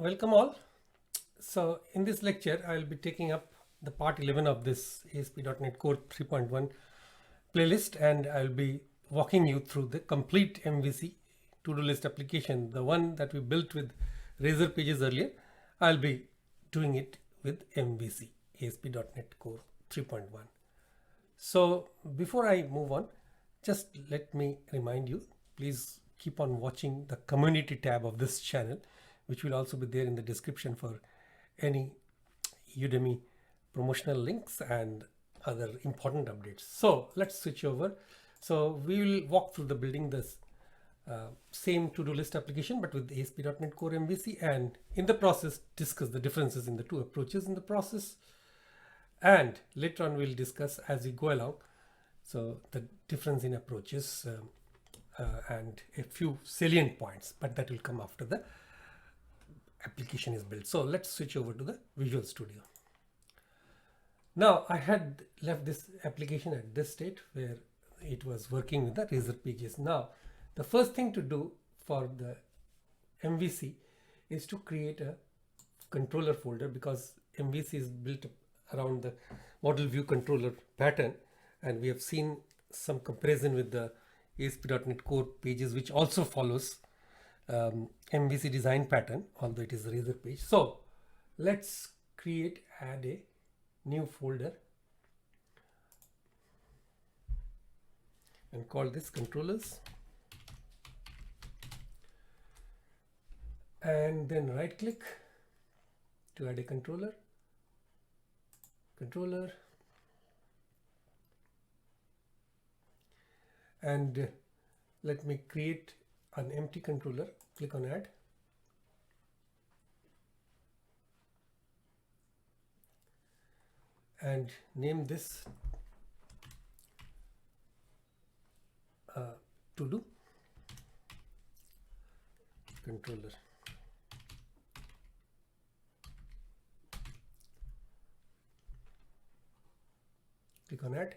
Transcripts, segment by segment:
Welcome all. So in this lecture, I'll be taking up the part 11 of this ASP.NET Core 3.1 playlist, and I'll be walking you through the complete MVC to-do list application, the one that we built with Razor pages earlier. I'll be doing it with MVC ASP.NET Core 3.1. So before I move on, just let me remind you, please keep on watching the community tab of this channel, which will also be there in the description for any Udemy promotional links and other important updates. So let's switch over. So we will walk through the building this same to-do list application, but with ASP.NET Core MVC, and in the process discuss the differences in the two approaches in the process. And later on we'll discuss as we go along, so the difference in approaches and a few salient points, but that will come after the application is built. So let's switch over to the Visual Studio. Now I had left this application at this state where it was working with the Razor pages. Now the first thing to do for the MVC is to create a controller folder, because MVC is built around the model view controller pattern, and we have seen some comparison with the ASP.NET Core pages, which also follows MVC design pattern, although it is a Razor page. So let's add a new folder and call this controllers, and then right click to add a controller, and let me create an empty controller. Click on add, and name this ToDo Controller. Click on add.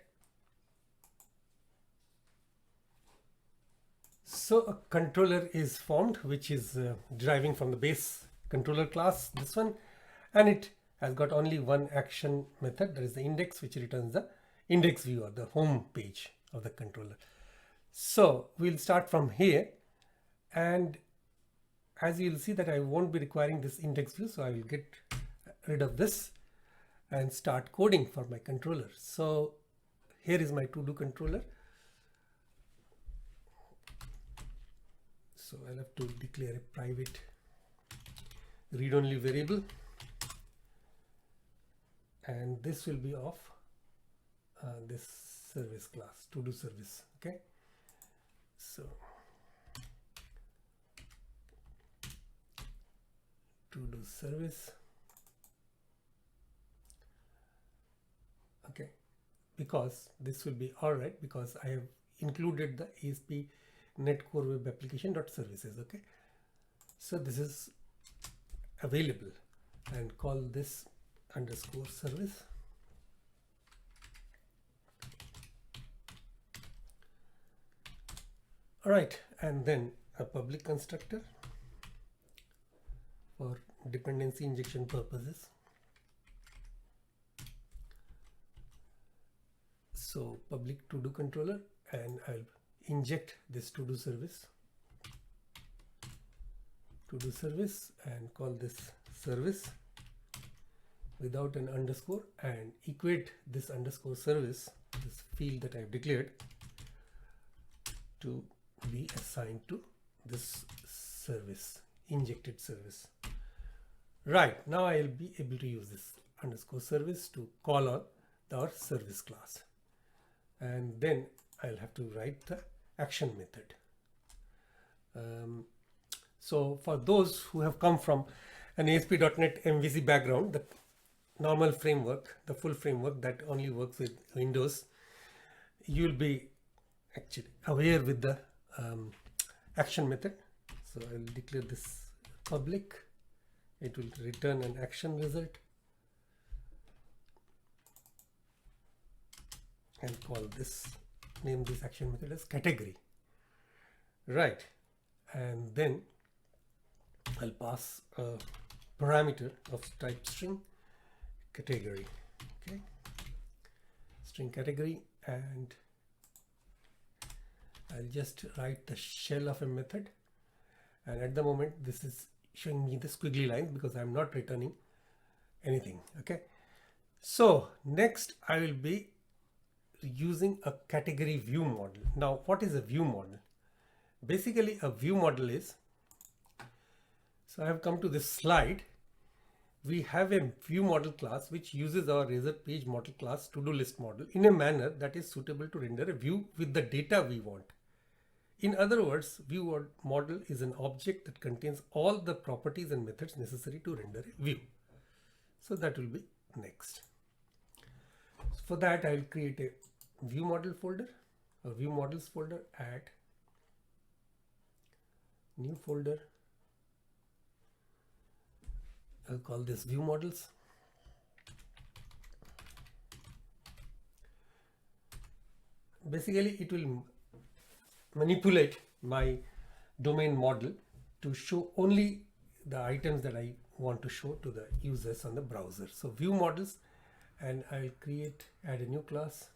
So a controller is formed, which is deriving from the base controller class, this one, and it has got only one action method, that is the index, which returns the index view or the home page of the controller. So we'll start from here, and as you'll see that I won't be requiring this index view, so I will get rid of this and start coding for my controller. So here is my ToDo controller. So I'll have to declare a private read-only variable, and this will be of this service class, ToDo service. Okay, so ToDo service. Okay, because this will be all right, because I have included the ASP.NET Core Web Application.services. Okay, so this is available, and call this underscore service. All right, and then a public constructor for dependency injection purposes. So public ToDo controller, and I'll inject this ToDo service, and call this service without an underscore, and equate this underscore service, this field that I've declared, to be assigned to this service, injected service. Right, now I'll be able to use this underscore service to call on our service class, and then I'll have to write the action method. So for those who have come from an ASP.NET MVC background, the normal framework, the full framework that only works with Windows, you'll be actually aware with the action method. So I'll declare this public. It will return an action result, and call this, name this action method as category. Right, and then I'll pass parameter of type string category. Okay, string category, and I'll just write the shell of a method, and at the moment this is showing me the squiggly lines because I'm not returning anything. Okay, so next I will be using a category view model. Now, what is a view model? Basically, a view model is, so I have come to this slide. We have a view model class which uses our Razor page model class to-do list model in a manner that is suitable to render a view with the data we want. In other words, view model is an object that contains all the properties and methods necessary to render a view. So that will be next. For that, I will create a view model folder, a view models folder, add new folder. I'll call this view models. Basically, it will manipulate my domain model to show only the items that I want to show to the users on the browser. So view models, and I'll add a new class.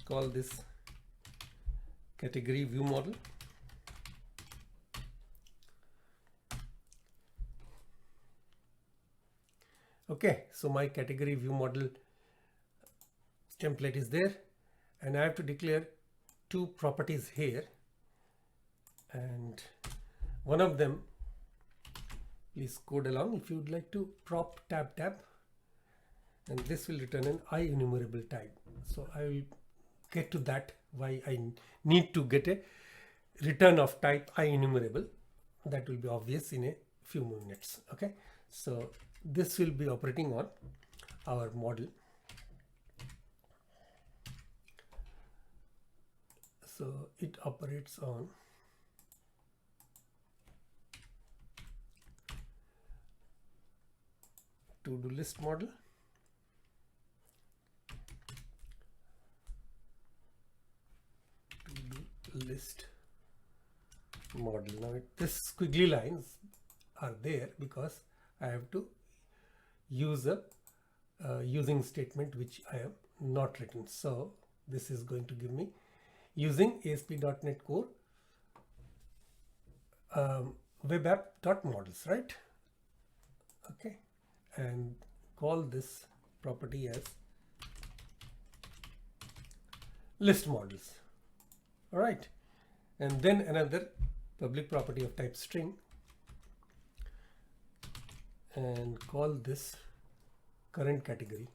Call this category view model. Okay, so my category view model template is there, and I have to declare two properties here, and one of them, please code along if you would like to, prop tab, and this will return an IEnumerable type. So I will get to that, why I need to get a return of type IEnumerable. That will be obvious in a few minutes. Okay, so this will be operating on our model. So it operates on to-do list model, list model. Now this squiggly lines are there because I have to use a using statement which I have not written. So this is going to give me using ASP.NET Core web app.models, right? Okay, and call this property as list models. All right, and then another public property of type string, and call this current category.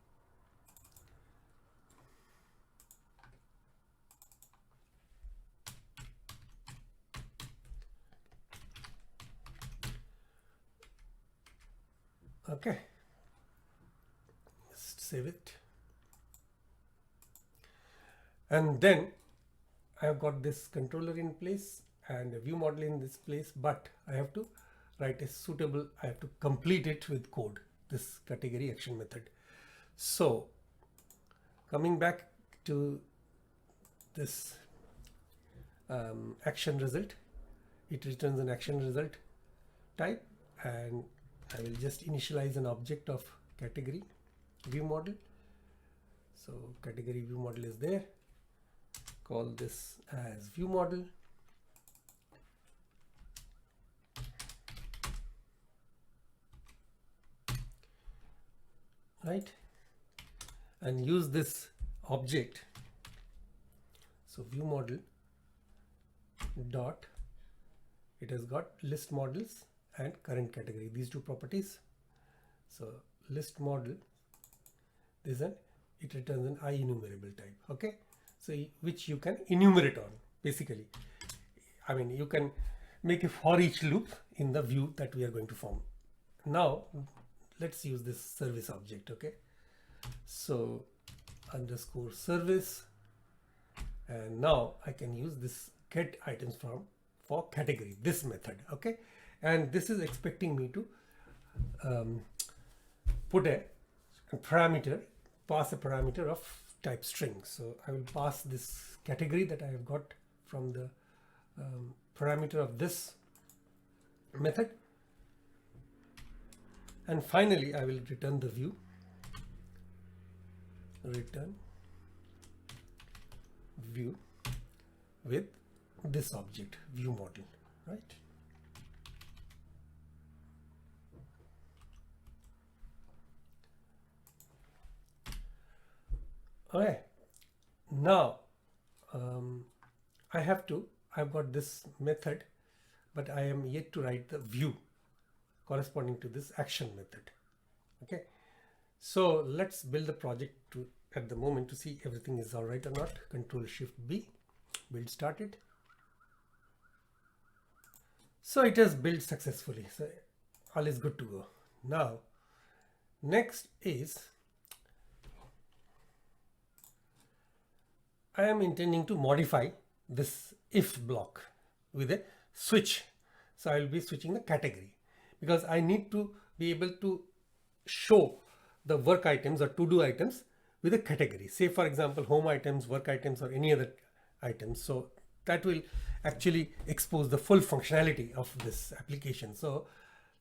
Okay, just save it, and then I have got this controller in place and a view model in this place, but I have to write a suitable, I have to complete it with code, this category action method. So coming back to this action result, it returns an action result type, and I will just initialize an object of category view model. So category view model is there. Call this as view model. Right, and use this object. So view model dot, it has got list models and current category, these two properties. So list model, this and it returns an IEnumerable type. Okay, so which you can enumerate on. Basically, I mean, you can make a for each loop in the view that we are going to form. Now let's use this service object. Okay, so underscore service, and now I can use this get items from for category, this method. Okay, and this is expecting me to put a parameter, pass a parameter of type string. So I will pass this category that I have got from the parameter of this method. And finally, I will return the view, return view with this object, view model, right? Okay, now I've got this method, but I am yet to write the view corresponding to this action method. Okay, so let's build the project at the moment to see everything is all right or not. Control Shift B, build started. So it has built successfully, so all is good to go. Now next is I am intending to modify this if block with a switch. So I will be switching the category because I need to be able to show the work items or to-do items with a category. Say for example, home items, work items, or any other items. So that will actually expose the full functionality of this application. So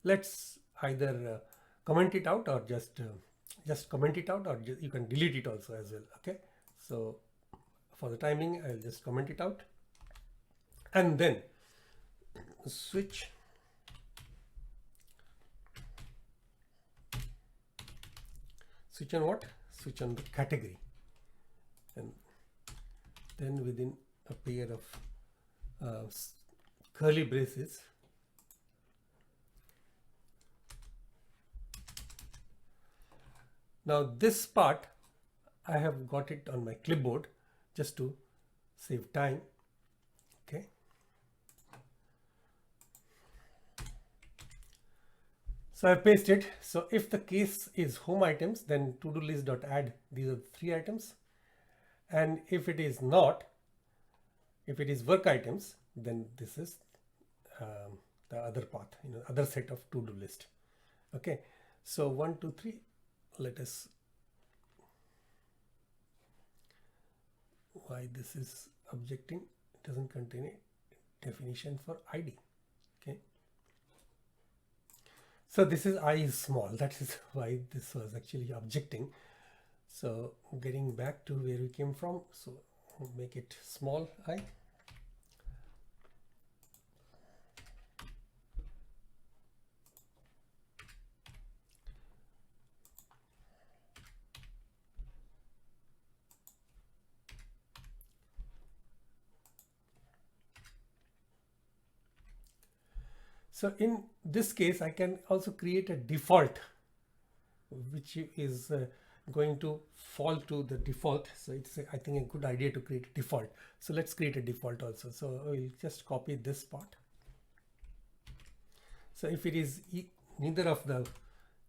let's either comment it out or just comment it out, or you can delete it also as well. Okay, so for the timing, I'll just comment it out and then switch on what? Switch on the category, and then within a pair of curly braces, now this part I have got it on my clipboard just to save time. Okay, so I pasted. So if the case is home items, then to-do list.add, these are the 3 items. And if it is not, if it is work items, then this is the other path, other set of to-do list. Okay, so 1, 2, 3, let us, why this is objecting, it doesn't contain a definition for ID. Okay, so this is I is small, that is why this was actually objecting. So getting back to where we came from, so make it small I. So in this case, I can also create a default, which is going to fall to the default. So it's, I think, a good idea to create a default. So let's create a default also. So we'll just copy this part. So if it is neither of the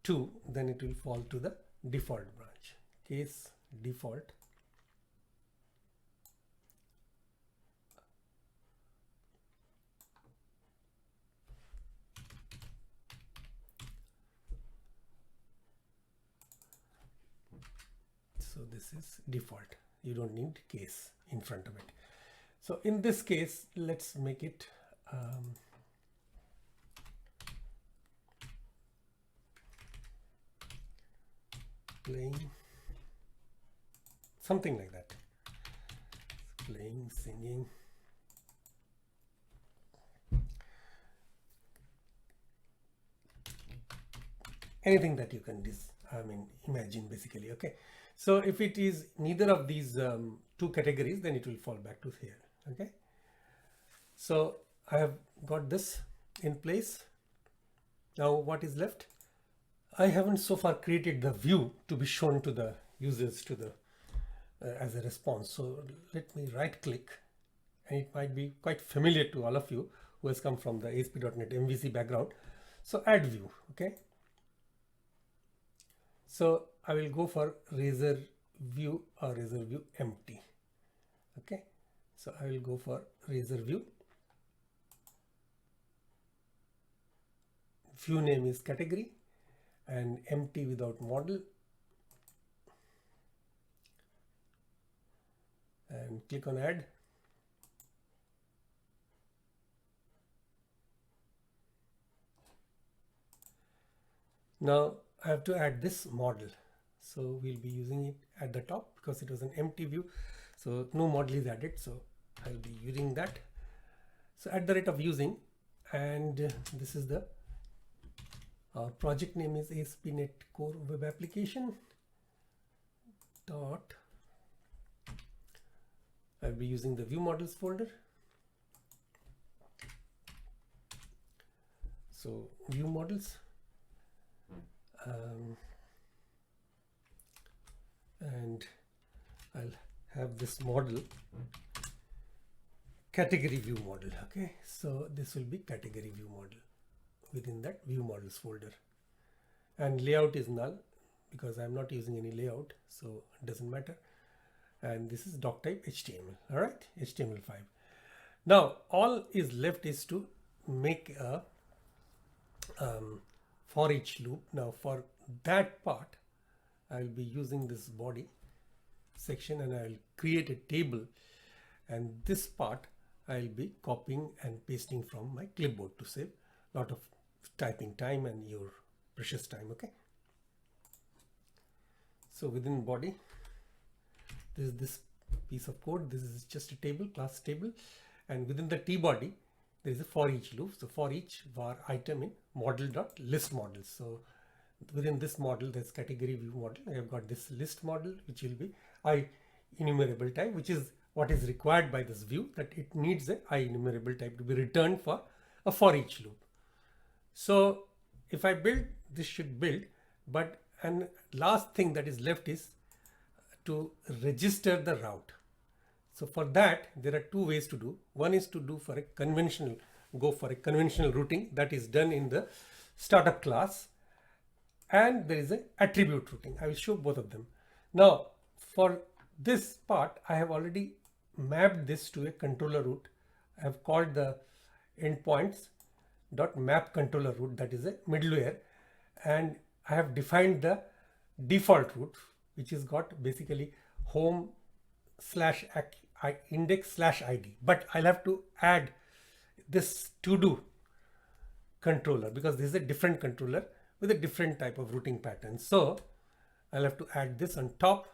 two, then it will fall to the default branch. Case default. So this is default. You don't need case in front of it. So in this case, let's make it playing, something like that. Playing, singing. Anything that you can imagine basically. Okay. So if it is neither of these two categories, then it will fall back to here. Okay. So I have got this in place. Now what is left? I haven't so far created the view to be shown to the users to the as a response. So let me right click, and it might be quite familiar to all of you who has come from the ASP.NET MVC background. So add view. Okay. So I will go for razor view or razor view empty. Okay, so I will go for razor view. View name is category and empty without model. And click on add. Now I have to add this model. So we'll be using it at the top because it was an empty view. So no model is added. So I'll be using that. So at the rate of using, and this is the project name is ASP.NET Core Web Application dot. I'll be using the view models folder. So view models. And I'll have this model category view model. Okay, so this will be category view model within that view models folder, and layout is null because I'm not using any layout, so it doesn't matter. And this is doc type HTML. All right, HTML5. Now all is left is to make a for each loop. Now for that part I'll be using this body section and I'll create a table, and this part I'll be copying and pasting from my clipboard to save a lot of typing time and your precious time. Okay, so within body this is this piece of code. This is just a table, class table, and within the T body there is a for each loop. So for each var item in model.list model. So within this model, there's category view model. I have got this list model, which will be I enumerable type, which is what is required by this view, that it needs a I enumerable type to be returned for a for each loop. So if I build, this should build, but and last thing that is left is to register the route. So for that, there are two ways to do. One is to do for a conventional, go for a conventional routing that is done in the startup class, and there is an attribute routing. I will show both of them. Now for this part, I have already mapped this to a controller route. I have called the endpoints dot map controller route, that is a middleware, and I have defined the default route, which is got basically home slash index slash ID, but I'll have to add this ToDo controller because this is a different controller with a different type of routing pattern. So I'll have to add this on top.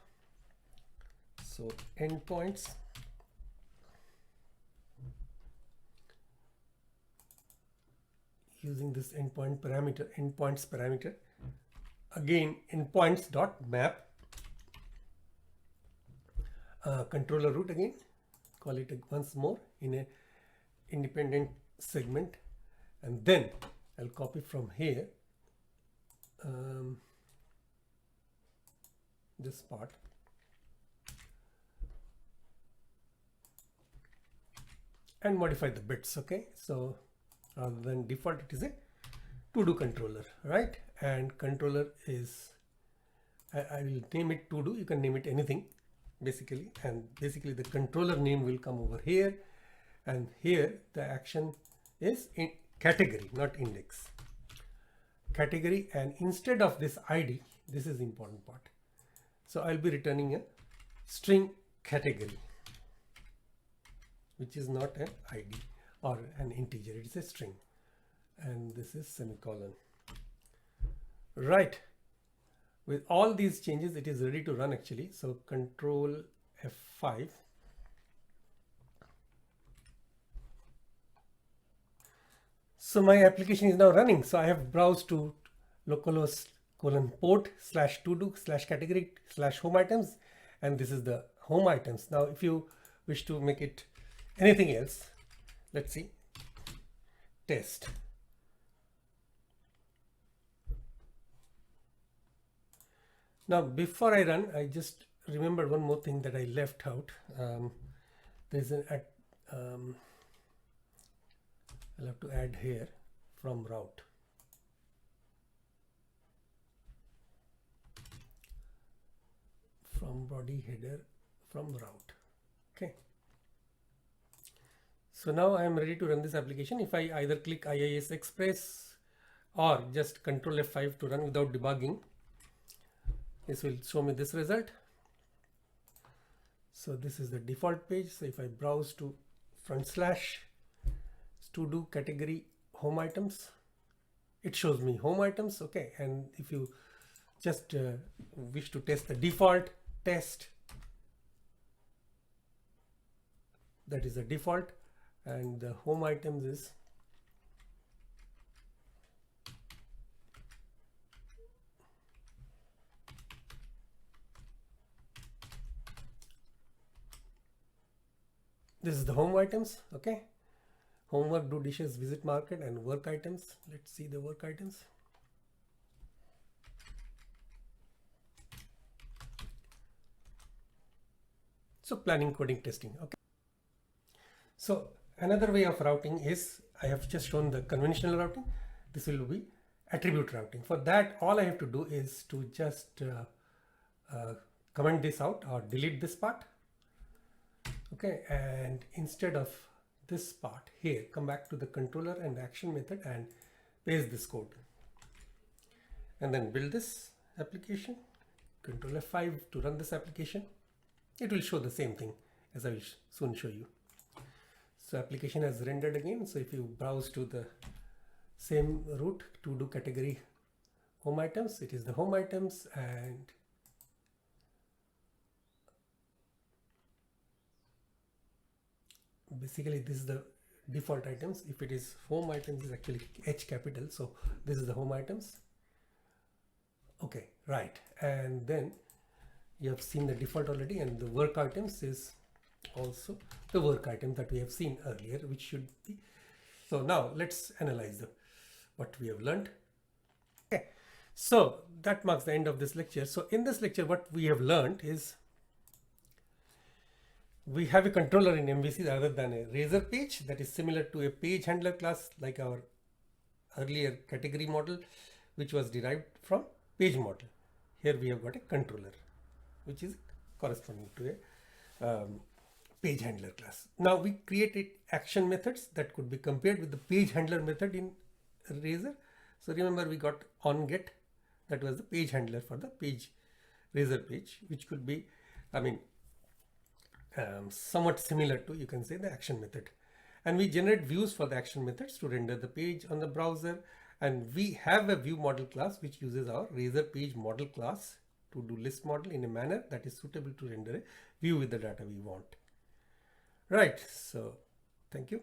So endpoints using this endpoints parameter, again endpoints dot map controller route, again call it once more in a independent segment, and then I'll copy from here this part, and modify the bits. Okay, so rather than default, it is a ToDo controller, right? And controller is I will name it ToDo. You can name it anything basically, and basically the controller name will come over here, and here the action is in category, not index, category, and instead of this ID, this is the important part. So I'll be returning a string category, which is not an ID or an integer, it's a string, and this is semicolon. Right, with all these changes, it is ready to run actually. So control F5. So my application is now running. So I have browsed to localhost :port /todo/category/home items, and this is the home items. Now if you wish to make it anything else, let's see, test. Now before I run, I just remembered one more thing that I left out. There's an I'll have to add here from route. From body header from route. Okay. So now I am ready to run this application. If I either click IIS Express or just Control F5 to run without debugging, this will show me this result. So this is the default page. So if I browse to /ToDo category home items, it shows me home items. Okay, and if you just wish to test the default test, that is the default, and the home items is this is the home items. Okay, homework, do dishes, visit market, and work items. Let's see the work items. So planning, coding, testing. Okay, so another way of routing is, I have just shown the conventional routing. This will be attribute routing. For that, all I have to do is to just comment this out or delete this part. Okay, and instead of this part here, come back to the controller and action method and paste this code, and then build this application. Control F5 to run this application. It will show the same thing as I will soon show you. So application has rendered again. So if you browse to the same route, ToDo category home items, it is the home items, and basically this is the default items. If it is home items, is actually H capital, so this is the home items. Okay, right, and then you have seen the default already, and the work items is also the work item that we have seen earlier, which should be. So now let's analyze what we have learned. Okay, so that marks the end of this lecture. So in this lecture, what we have learned is we have a controller in MVC rather than a razor page, that is similar to a page handler class like our earlier category model, which was derived from page model. Here we have got a controller, which is corresponding to a page handler class. Now we created action methods that could be compared with the page handler method in Razor. So remember, we got onGet, that was the page handler for the page Razor page, which could be, I mean, somewhat similar to, you can say, the action method. And we generate views for the action methods to render the page on the browser. And we have a view model class which uses our Razor page model class to do list model in a manner that is suitable to render a view with the data we want. Right, so thank you.